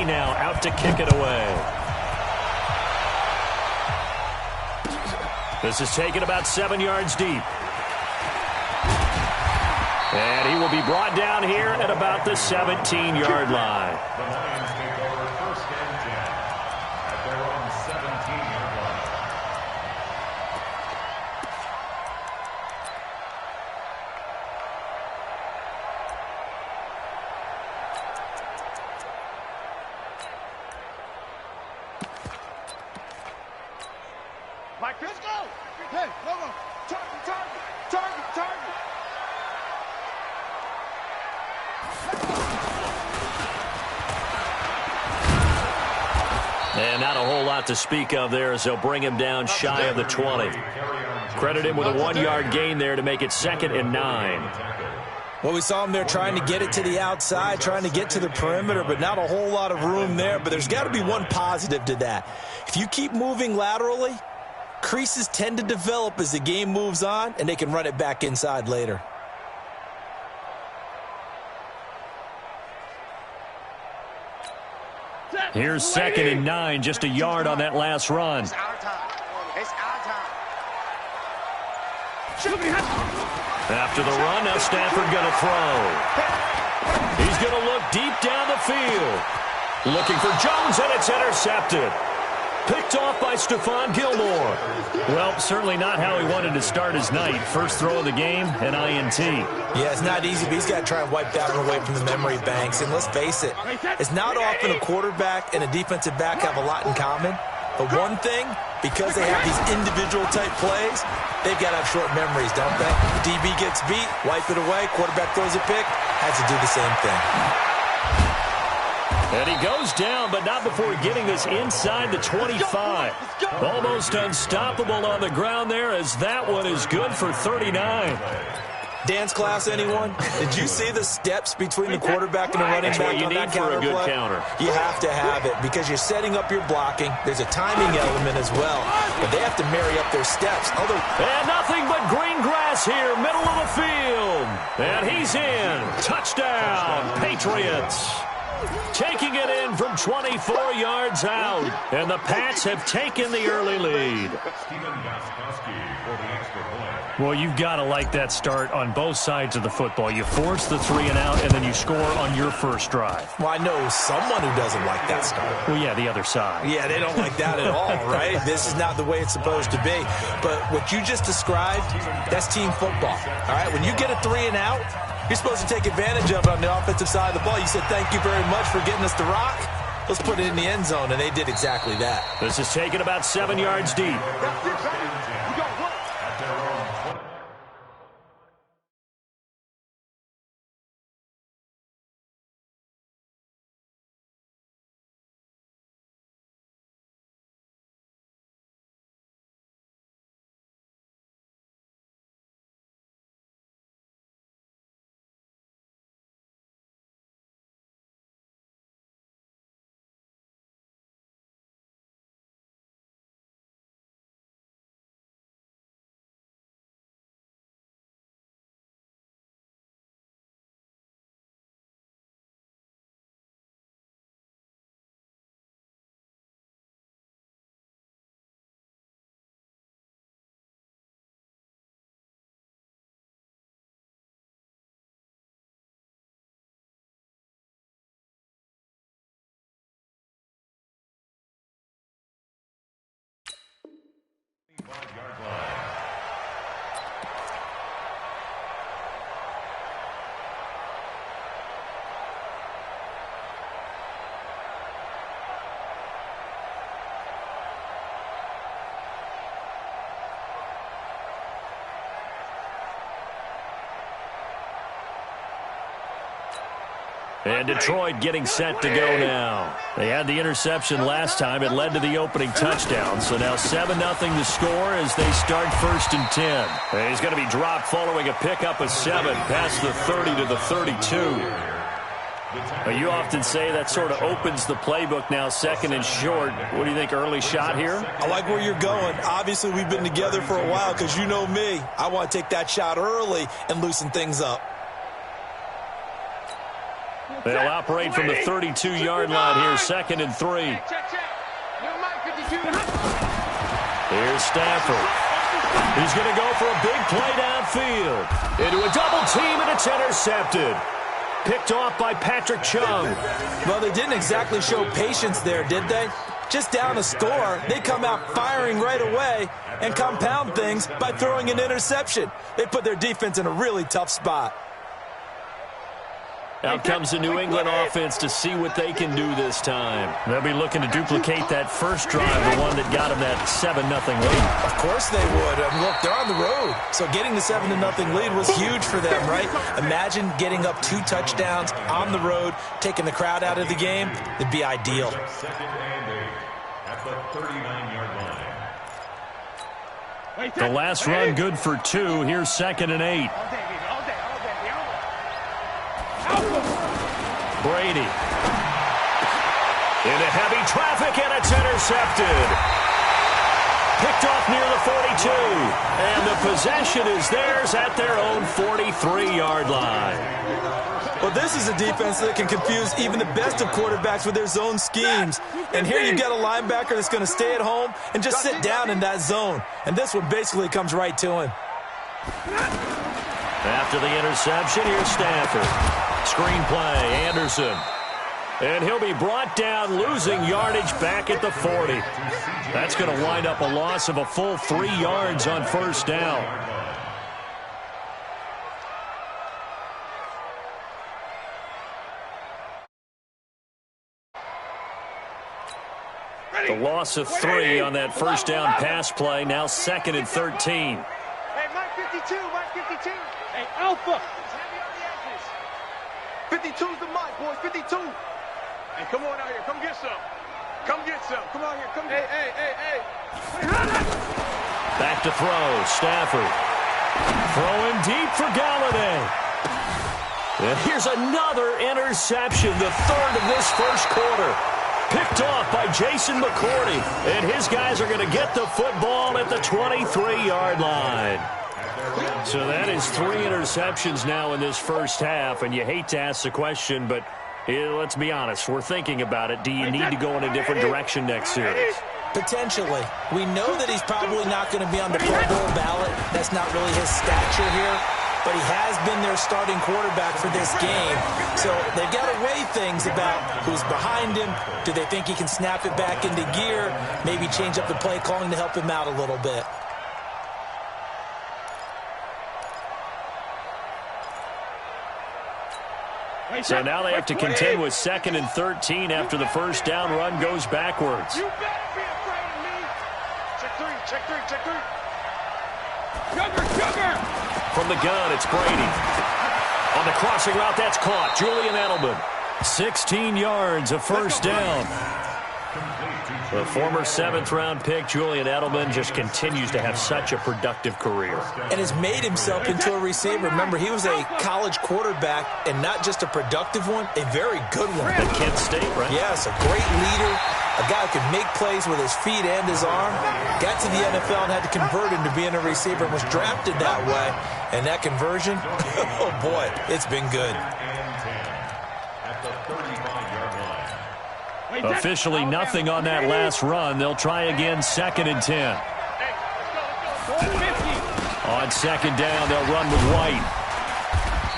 now out to kick it away. This is taken about 7 yards deep. And he will be brought down here at about the 17-yard line. The Lions take over 1st and 10 at their own 17-yard line. Mike, let's go! Hey, no. Target! And not a whole lot to speak of there as they'll bring him down shy of the 20. Credit him with a 1-yard gain there to make it 2nd and 9. Well, we saw him there trying to get it to the outside, trying to get to the perimeter, but not a whole lot of room there. But there's got to be one positive to that. If you keep moving laterally, creases tend to develop as the game moves on, and they can run it back inside later. Here's 2nd and 9, just a yard on that last run. It's our time. After the run, now Stafford going to throw. He's going to look deep down the field. Looking for Jones, and it's intercepted. Picked off by Stephon Gilmore. Well, certainly not how he wanted to start his night. First throw of the game, an INT. Yeah, it's not easy, but he's got to try and wipe that one away from the memory banks. And let's face it, it's not often a quarterback and a defensive back have a lot in common. But one thing, because they have these individual type plays, they've got to have short memories, don't they? DB gets beat, wipe it away, quarterback throws a pick, has to do the same thing. And he goes down, but not before getting this inside the 25. Almost unstoppable on the ground there, as that one is good for 39. Dance class, anyone? Did you see the steps between the quarterback and the running back on that counter play? That's what you need for a good counter. You have to have it because you're setting up your blocking. There's a timing element as well, but they have to marry up their steps. And nothing but green grass here, middle of the field. And he's in. Touchdown, Patriots. Taking it in from 24 yards out. And the Pats have taken the early lead. Well, you've got to like that start on both sides of the football. You force the 3 and out, and then you score on your first drive. Well, I know someone who doesn't like that start. Well, yeah, the other side. Yeah, they don't like that at all, right? This is not the way it's supposed to be. But what you just described, that's team football, all right? When you get a 3 and out, you're supposed to take advantage of it on the offensive side of the ball. You said, thank you very much for getting us the rock. Let's put it in the end zone, and they did exactly that. This is taken about 7 yards deep. And Detroit getting set to go now. They had the interception last time. It led to the opening touchdown. So now 7-0 to score as they start 1st and 10. And he's going to be dropped following a pickup of 7 past the 30 to the 32. You often say that sort of opens the playbook now, 2nd and short. What do you think, early shot here? I like where you're going. Obviously, we've been together for a while because you know me. I want to take that shot early and loosen things up. They'll operate from the 32-yard line here, 2nd and 3. Here's Stafford. He's going to go for a big play downfield. Into a double team, and it's intercepted. Picked off by Patrick Chung. Well, they didn't exactly show patience there, did they? Just down a score, they come out firing right away and compound things by throwing an interception. They put their defense in a really tough spot. Out comes the New England offense to see what they can do this time. They'll be looking to duplicate that first drive, the one that got them that 7-0 lead. Of course they would. Look, they're on the road, so getting the 7-0 lead was huge for them, right? Imagine getting up 2 touchdowns on the road, taking the crowd out of the game. It'd be ideal. At the 39-yard line. The last run good for 2. Here's 2nd and 8. Brady. Into heavy traffic, and it's intercepted. Picked off near the 42. And the possession is theirs at their own 43-yard line. Well, this is a defense that can confuse even the best of quarterbacks with their zone schemes. And here you've got a linebacker that's going to stay at home and just sit down in that zone. And this one basically comes right to him. After the interception, here's Stafford. Screen play, Anderson. And he'll be brought down, losing yardage back at the 40. That's going to wind up a loss of a full 3 yards on first down. The loss of 3 on that first down pass play, now 2nd and 13. Hey, Mike 52, Mike 52. Hey, Alpha. 52's the mic, boys, 52. Hey, come on out here, come get some. Come get some, come out here, come get some. Hey. Back to throw, Stafford. Throwing deep for Galladay. And here's another interception, the 3rd of this first quarter. Picked off by Jason McCourty. And his guys are going to get the football at the 23-yard line. So that is 3 interceptions now in this first half, and you hate to ask the question, but let's be honest, we're thinking about it. Do you need to go in a different direction next series? Potentially. We know that he's probably not going to be on the Pro Bowl ballot. That's not really his stature here, but he has been their starting quarterback for this game. So they've got to weigh things about who's behind him. Do they think he can snap it back into gear? Maybe change up the play calling to help him out a little bit. So now they have to contend with 2nd and 13 after the first down run goes backwards. You better be afraid of me. Check three. Sugar. From the gun, it's Brady. On the crossing route, that's caught. Julian Edelman. 16 yards, a first down. The former 7th-round pick, Julian Edelman, just continues to have such a productive career. And has made himself into a receiver. Remember, he was a college quarterback, and not just a productive one, a very good one. At Kent State, right? Yes, a great leader, a guy who could make plays with his feet and his arm. Got to the NFL and had to convert into being a receiver and was drafted that way. And that conversion, oh boy, it's been good. At the 35-yard line. Officially nothing on that last run. They'll try again, 2nd and 10. On 2nd down, they'll run with White.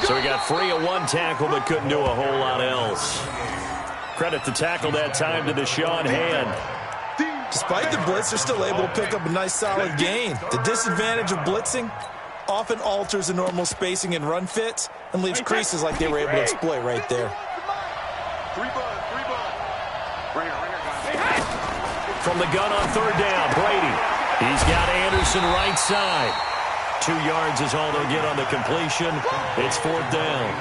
So he got free of 1 tackle but couldn't do a whole lot else. Credit the tackle that time to Deshaun Hand. Despite the blitz, they're still able to pick up a nice solid gain. The disadvantage of blitzing often alters the normal spacing and run fits and leaves creases like they were able to exploit right there. From the gun on 3rd down, Brady. He's got Anderson right side. 2 yards is all they'll get on the completion. It's 4th down.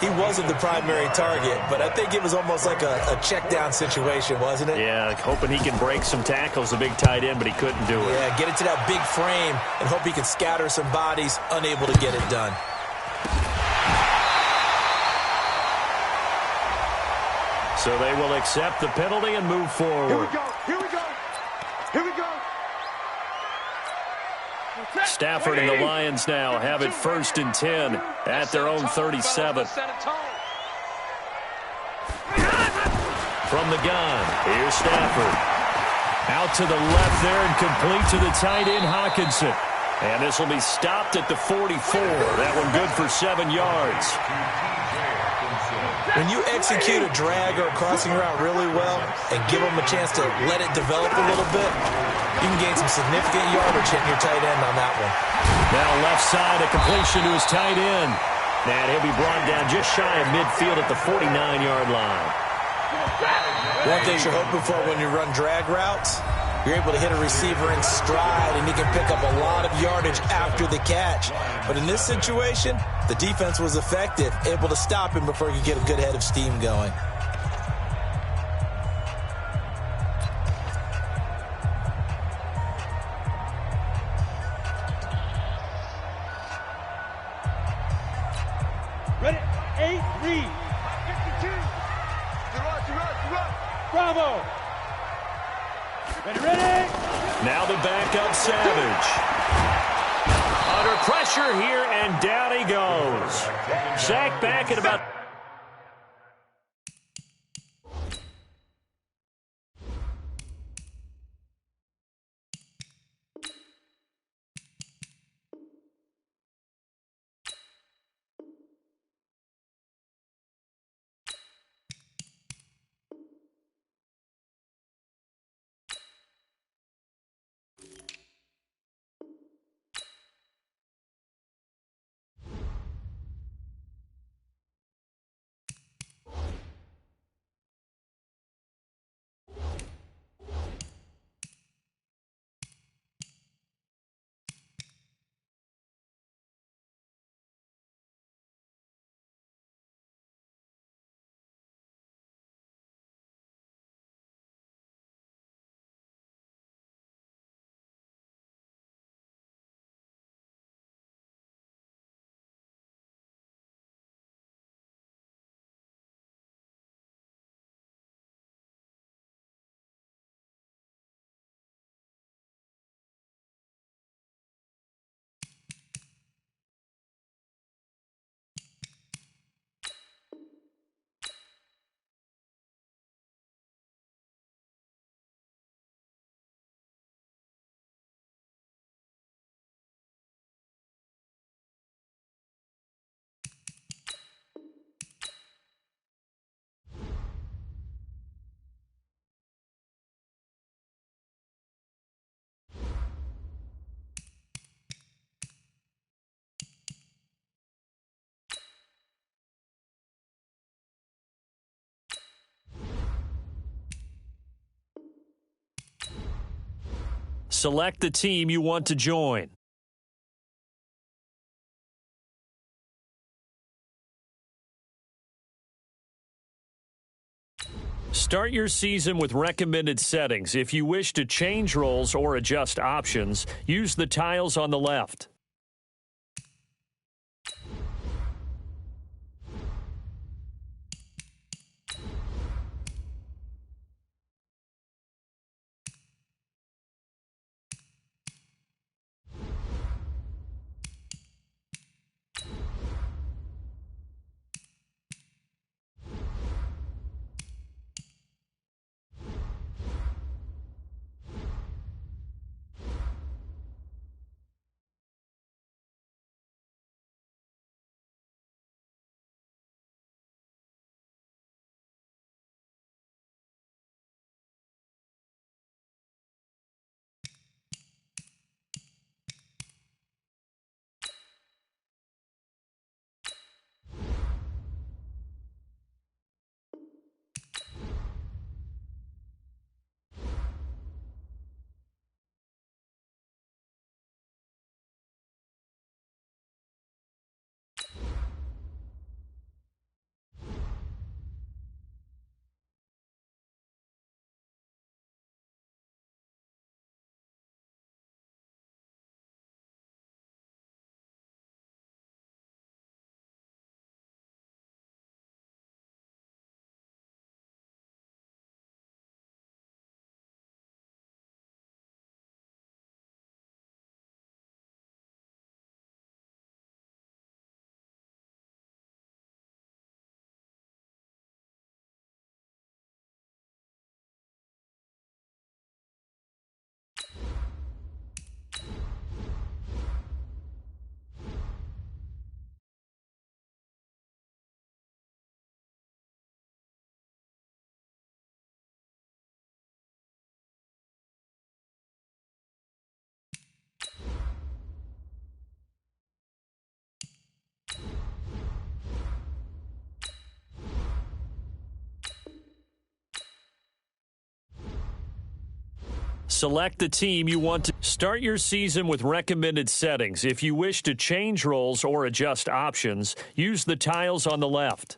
He wasn't the primary target, but I think it was almost like a check down situation, wasn't it? Yeah, hoping he can break some tackles, the big tight end, but he couldn't do it. Yeah, get it to that big frame and hope he can scatter some bodies, unable to get it done. So they will accept the penalty and move forward. Here we go. Stafford and the Lions now have it 1st and 10 at their own 37. From the gun, here's Stafford. Out to the left there and complete to the tight end, Hawkinson. And this will be stopped at the 44. That one good for 7 yards. When you execute a drag or a crossing route really well and give them a chance to let it develop a little bit, you can gain some significant yardage hitting your tight end on that one. Now left side, a completion to his tight end. And he'll be brought down just shy of midfield at the 49-yard line. One thing you're hoping for when you run drag routes, you're able to hit a receiver in stride, and he can pick up a lot of yardage after the catch. But in this situation, the defense was effective, able to stop him before he could get a good head of steam going. Ready? 8, read. 52. Bravo. Ready? Now the backup Savage. Under pressure here, and down he goes. Sacked back at about... Select the team you want to join. Start your season with recommended settings. If you wish to change roles or adjust options, use the tiles on the left. Select the team you want to. Start your season with recommended settings. If you wish to change roles or adjust options, use the tiles on the left.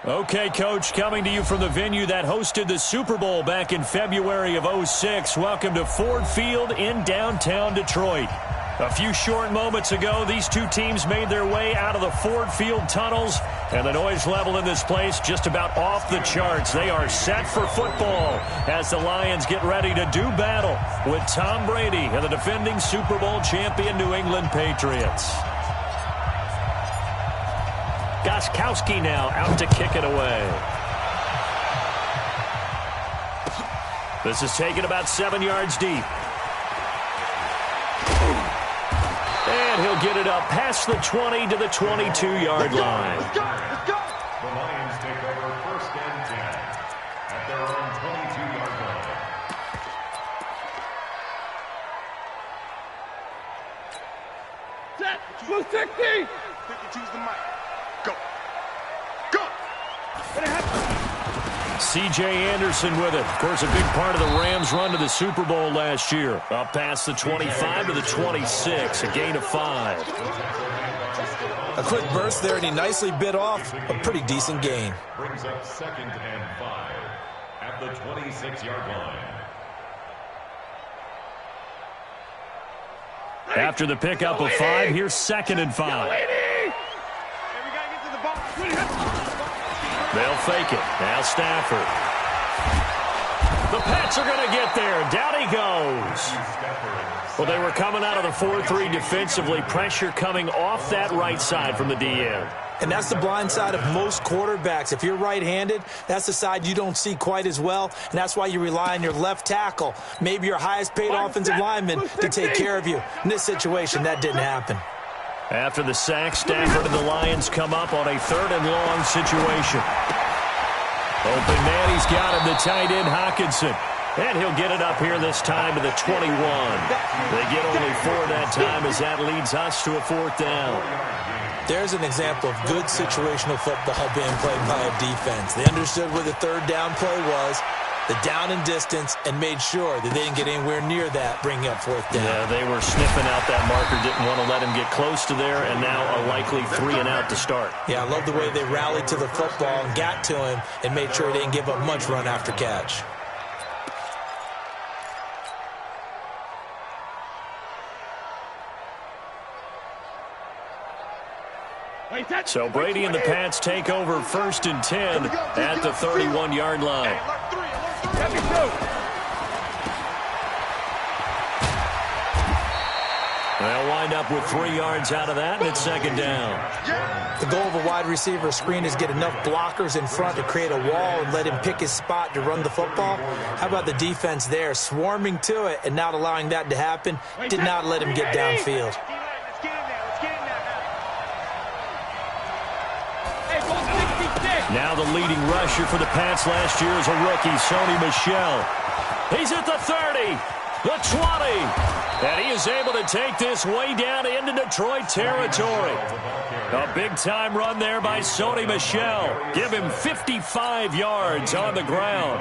Okay, Coach, coming to you from the venue that hosted the Super Bowl back in February of '06. Welcome to Ford Field in downtown Detroit. A few short moments ago, these two teams made their way out of the Ford Field tunnels, and the noise level in this place just about off the charts. They are set for football as the Lions get ready to do battle with Tom Brady and the defending Super Bowl champion New England Patriots. Gostkowski now out to kick it away. This is taken about 7 yards deep. And he'll get it up past the 20 to the 22-yard line. The Lions take over 1st and 10 at their own 22-yard line. Set. 260. 52's the mic. Go. Go. C.J. Anderson with it. Of course, a big part of the Rams' run to the Super Bowl last year. Up past the 25 to the 26, a gain of 5. A quick burst there, and he nicely bit off a pretty decent gain. Brings up 2nd and 5 at the 26-yard line. After the pickup of 5, here's 2nd and 5. They'll fake it. Now Stafford. The Pats are going to get there. Down he goes. Well, they were coming out of the 4-3 defensively. Pressure coming off that right side from the DN. And that's the blind side of most quarterbacks. If you're right-handed, that's the side you don't see quite as well, and that's why you rely on your left tackle, maybe your highest-paid offensive lineman, to take care of you. In this situation, that didn't happen. After the sack, Stafford and the Lions come up on a 3rd and long situation. Open man, he's got him, the tight end, Hockenson. And he'll get it up here this time to the 21. They get only 4 that time as that leads us to a 4th down. There's an example of good situational football being played by a defense. They understood where the 3rd down play was, the down and distance, and made sure that they didn't get anywhere near that, bringing up 4th down. Yeah, they were sniffing out that marker, didn't want to let him get close to there, and now a likely 3 and out to start. Yeah, I love the way they rallied to the football and got to him and made sure he didn't give up much run after catch. So Brady and the Pats take over 1st and 10 at the 31-yard line. They'll wind up with 3 yards out of that, and it's 2nd down. The goal of a wide receiver screen is get enough blockers in front to create a wall and let him pick his spot to run the football. How about the defense there, swarming to it and not allowing that to happen? Did not let him get downfield. Now the leading rusher for the Pats last year is a rookie, Sony Michel. He's at the 30, the 20, and he is able to take this way down into Detroit territory. A big-time run there by Sony Michel. Give him 55 yards on the ground.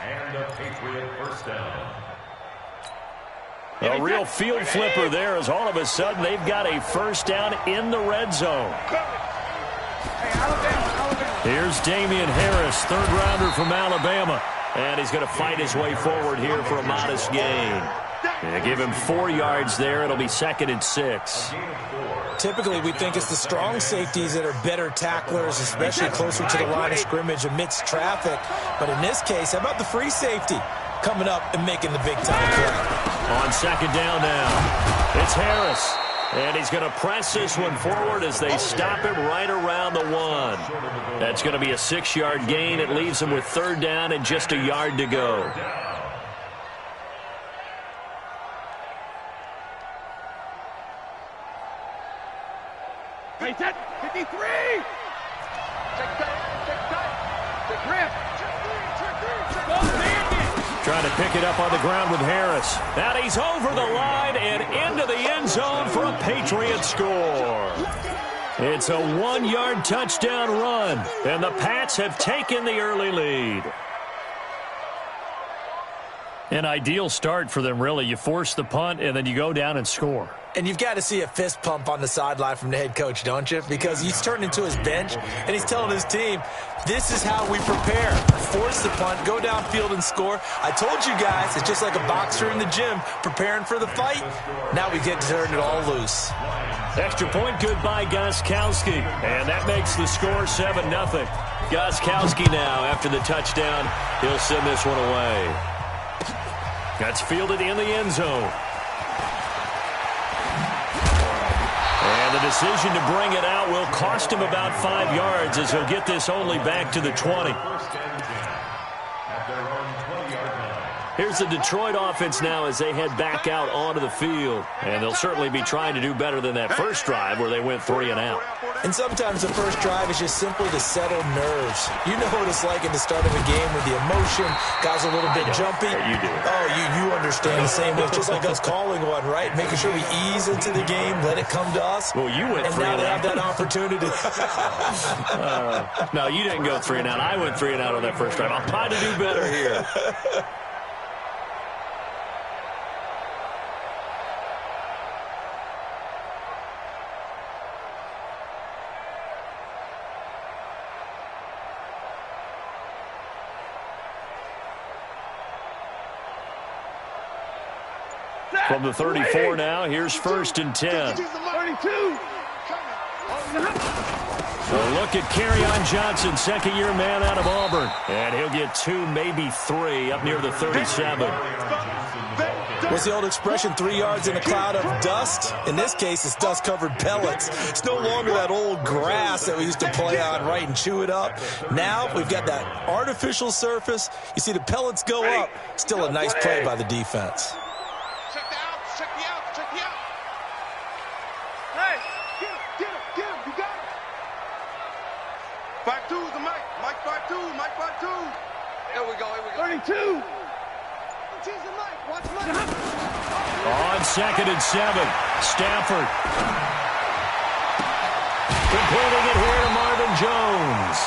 And a Patriot 1st down. A real field flipper there as all of a sudden they've got a 1st down in the red zone. Here's Damian Harris, 3rd rounder from Alabama. And he's going to fight his way forward here for a modest gain. And give him 4 yards there. It'll be 2nd and 6. Typically, we think it's the strong safeties that are better tacklers, especially closer to the line of scrimmage amidst traffic. But in this case, how about the free safety coming up and making the big-time play? On 2nd down now, it's Harris. And he's going to press this one forward as they stop him right around the 1. That's going to be a 6-yard gain. It leaves him with 3rd down and just a yard to go. Play set. 53. Take tight. Take grip. Go Bandit. Trying to pick it up on the ground with Harris. And he's over the line and into the end zone for a Patriot score. It's a 1-yard touchdown run, and the Pats have taken the early lead. An ideal start for them, really. You force the punt, and then you go down and score. And you've got to see a fist pump on the sideline from the head coach, don't you? Because he's turned into his bench, and he's telling his team, this is how we prepare. Force the punt, go downfield and score. I told you guys, it's just like a boxer in the gym preparing for the fight. Now we get to turn it all loose. Extra point good by Gostkowski, and that makes the score 7-0. Gostkowski now, after the touchdown, he'll send this one away. That's fielded in the end zone. And the decision to bring it out will cost him about 5 yards as he'll get this only back to the 20. Here's the Detroit offense now as they head back out onto the field. And they'll certainly be trying to do better than that first drive where they went 3 and out. And sometimes the first drive is just simply to settle nerves. You know what it's like at the start of a game with the emotion, guys a little bit jumpy. You do. Oh, you understand the same way. It's just like us calling one, right? Making sure we ease into the game, let it come to us. Well, you went 3 and out. And now they have that opportunity. No, you didn't go 3 and out. I went 3 and out on that first drive. I'll try to do better here. From the 34 now, here's 1st and 10. 32. A look at Kerryon Johnson, second-year man out of Auburn. And he'll get 2, maybe 3, up near the 37. What's the old expression, 3 yards in a cloud of dust? In this case, it's dust-covered pellets. It's no longer that old grass that we used to play on, right, and chew it up. Now we've got that artificial surface. You see the pellets go up. Still a nice play by the defense. Mike 5-2. Here we go. 32. On 2nd and 7, Stafford. Completing it here to Marvin Jones.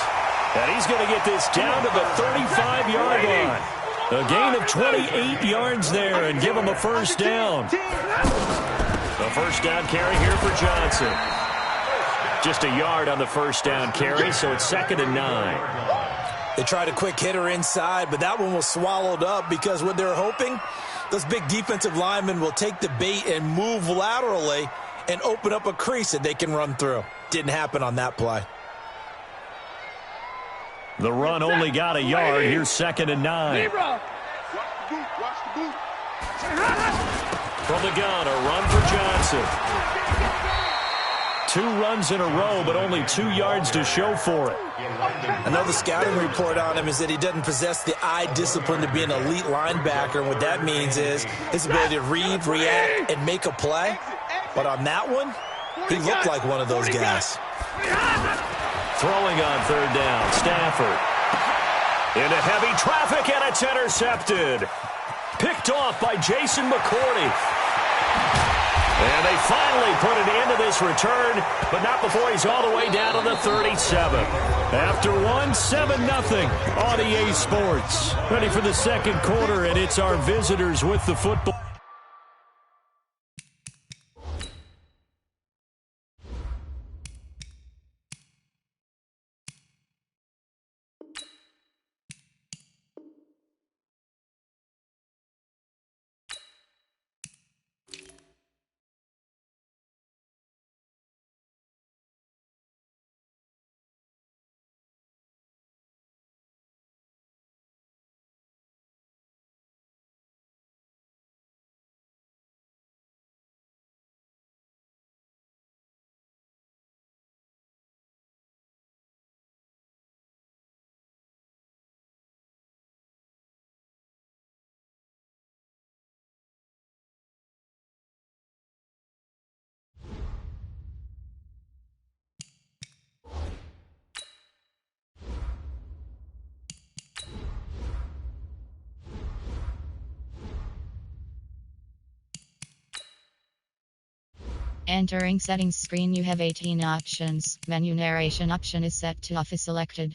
And he's going to get this down to the 35-yard line. A gain of 28 yards there and give him a first down. A first down carry here for Johnson. Just a yard on the first down carry, so it's 2nd and 9. They tried a quick hitter inside, but that one was swallowed up because what they're hoping, those big defensive linemen will take the bait and move laterally and open up a crease that they can run through. Didn't happen on that play. The run only got a yard. Here's 2nd and 9. From the gun, a run for Johnson. 2 runs in a row, but only 2 yards to show for it. Another scouting report on him is that he doesn't possess the eye discipline to be an elite linebacker. And what that means is his ability to read, react, and make a play. But on that one, he looked like one of those guys. Throwing on 3rd down, Stafford. Into heavy traffic, and it's intercepted. Picked off by Jason McCourty. And they finally put an end to this return, but not before he's all the way down to the 37. After 7-0 on EA Sports. Ready for the second quarter, and it's our visitors with the football. Entering settings screen, you have 18 options. Menu narration option is set to off is selected.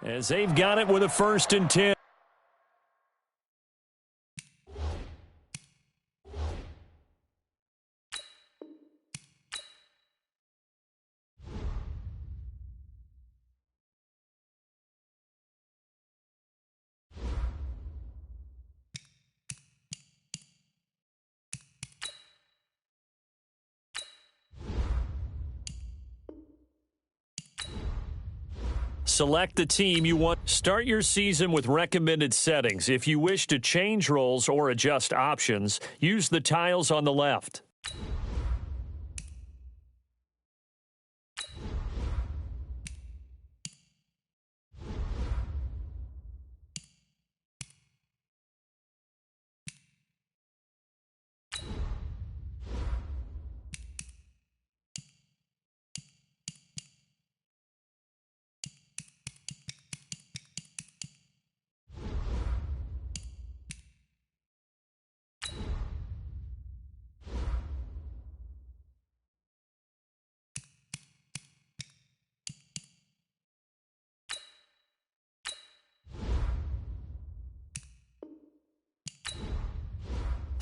As they've got it with a 1st and 10. Select the team you want. Start your season with recommended settings. If you wish to change roles or adjust options, use the tiles on the left.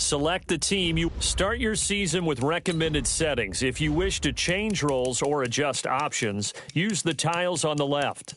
Select the team you start your season with recommended settings. If you wish to change roles or adjust options, use the tiles on the left.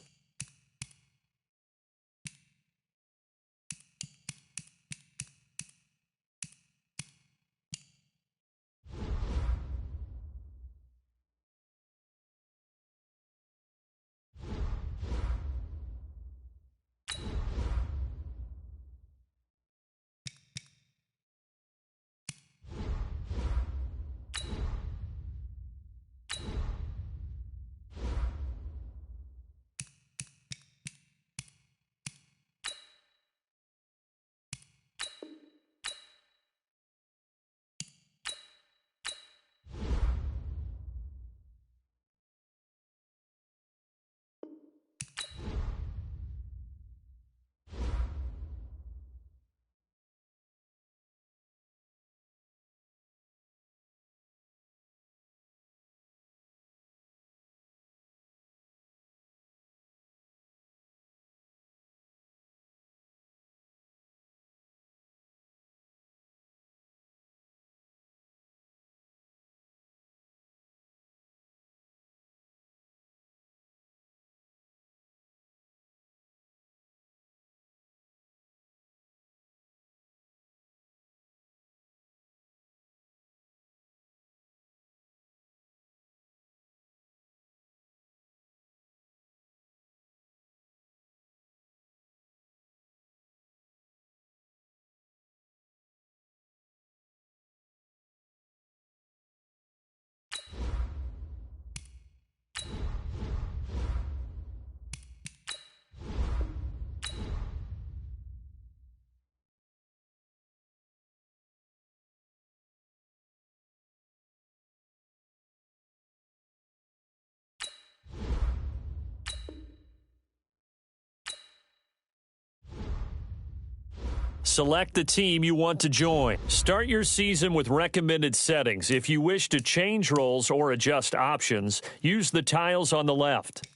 Select the team you want to join. Start your season with recommended settings. If you wish to change roles or adjust options, use the tiles on the left.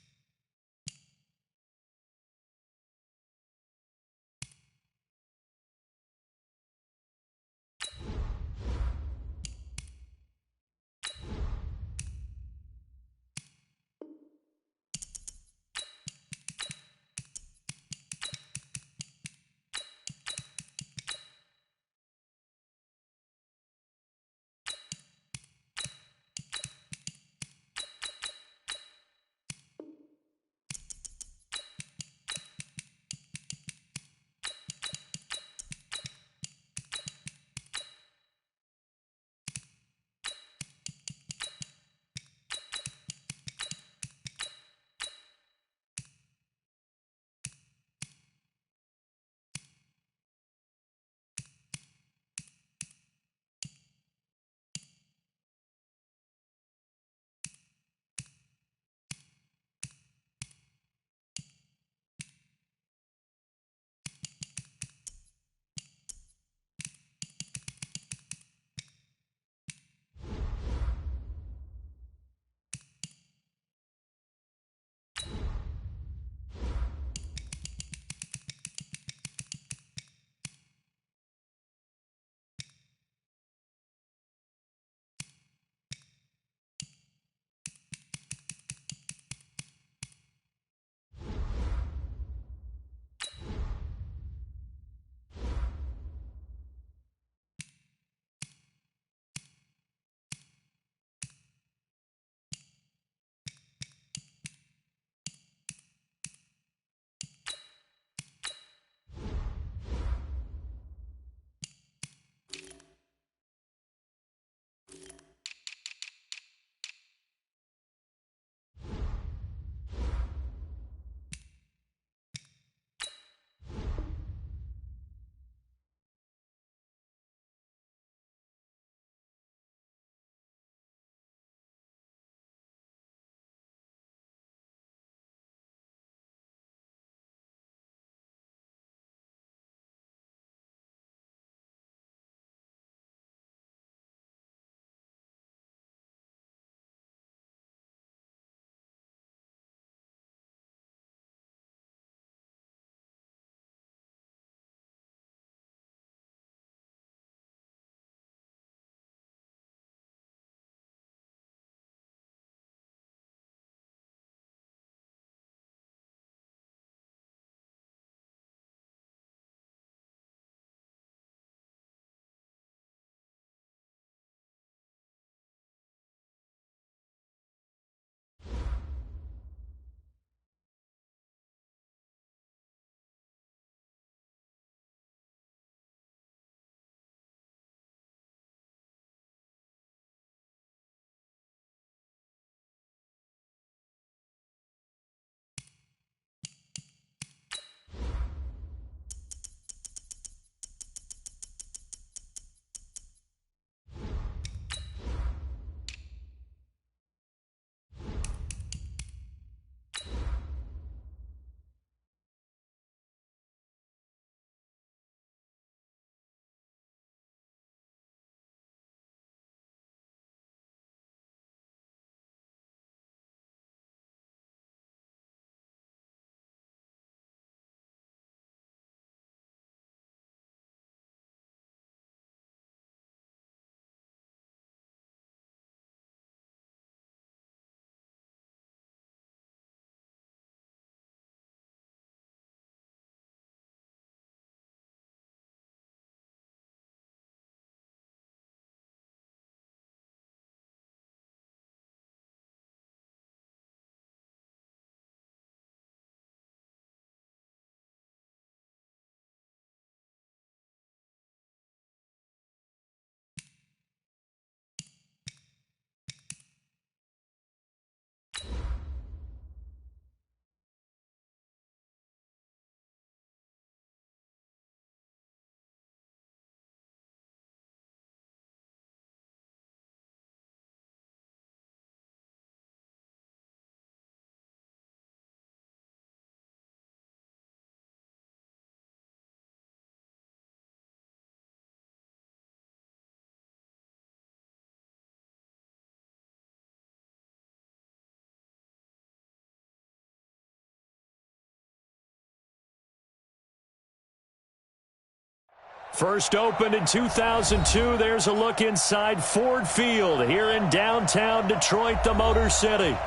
First opened in 2002, there's a look inside Ford Field here in downtown Detroit, the Motor City.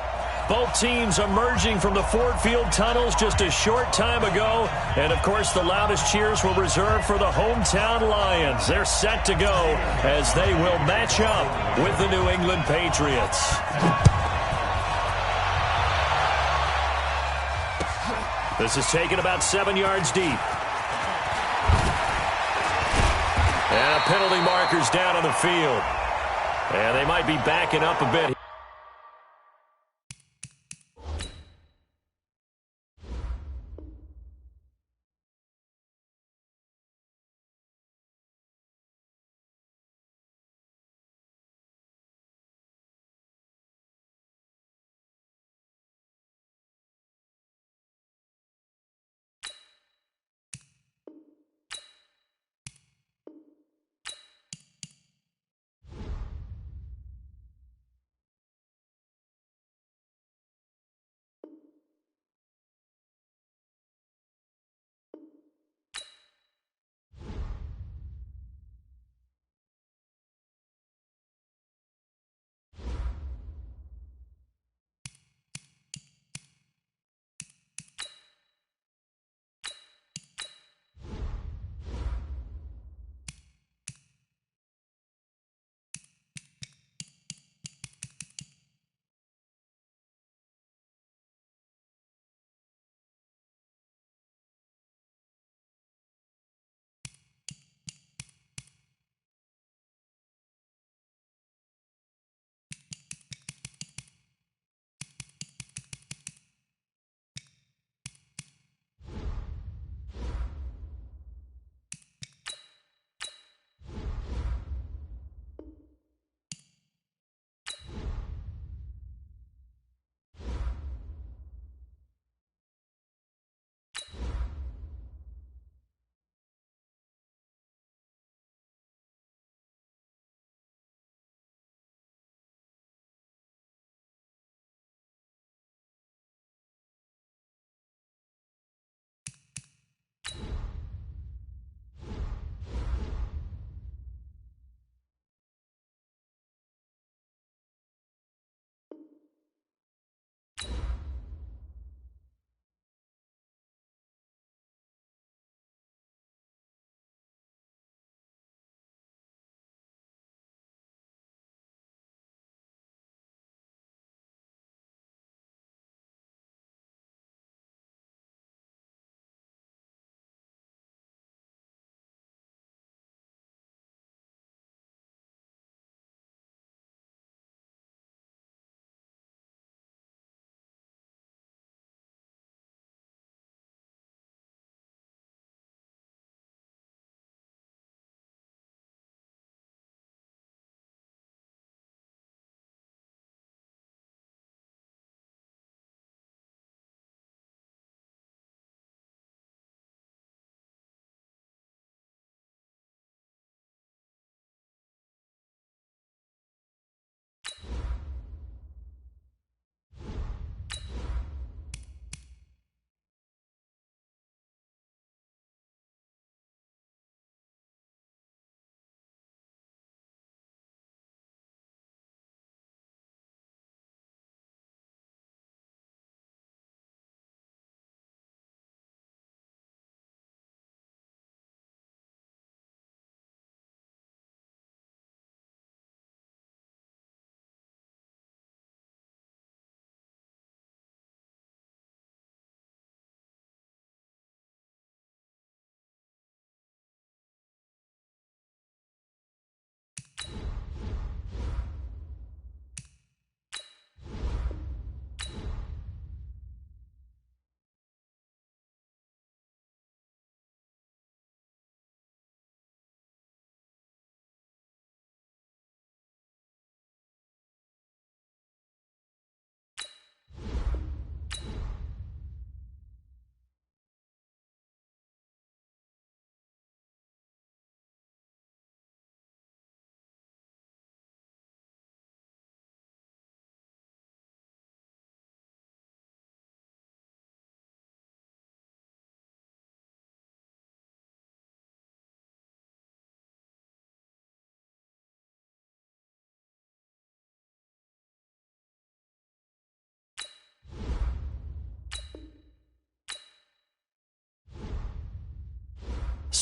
Both teams emerging from the Ford Field tunnels just a short time ago. And, of course, the loudest cheers were reserved for the hometown Lions. They're set to go as they will match up with the New England Patriots. This is taken about 7 yards deep. And a penalty marker's down on the field. And they might be backing up a bit.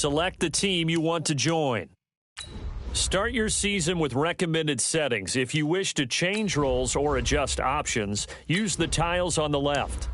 select the team you want to join. Start your season with recommended settings. If you wish to change roles or adjust options, use the tiles on the left.